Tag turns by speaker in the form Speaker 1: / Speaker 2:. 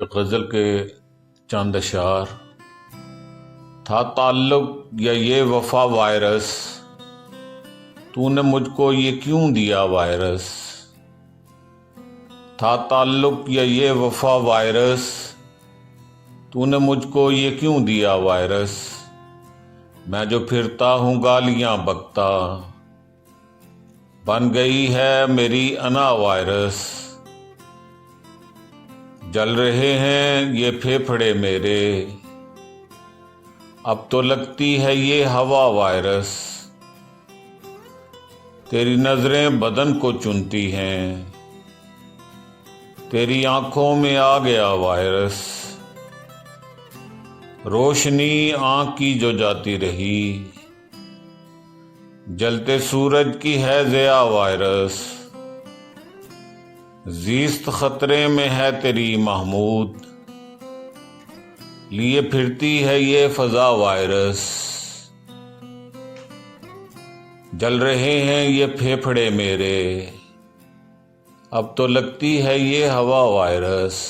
Speaker 1: गज़ल के चंद अशार। था ताल्लुक या ये वफा वायरस, तूने मुझको ये क्यों दिया वायरस। था ताल्लुक या ये वफा वायरस, तूने मुझको ये क्यों दिया वायरस। मैं जो फिरता हूँ गालियाँ बकता, बन गई है मेरी अना वायरस। जल रहे हैं ये फेफड़े मेरे, अब तो लगती है ये हवा वायरस। तेरी नजरें बदन को चुनती हैं, तेरी आंखों में आ गया वायरस। रोशनी आंख की जो जाती रही, जलते सूरज की है ज़िया वायरस। जीस्त खतरे में है तेरी महमूद, लिए फिरती है ये फजा वायरस। जल रहे हैं ये फेफड़े मेरे, अब तो लगती है ये हवा वायरस।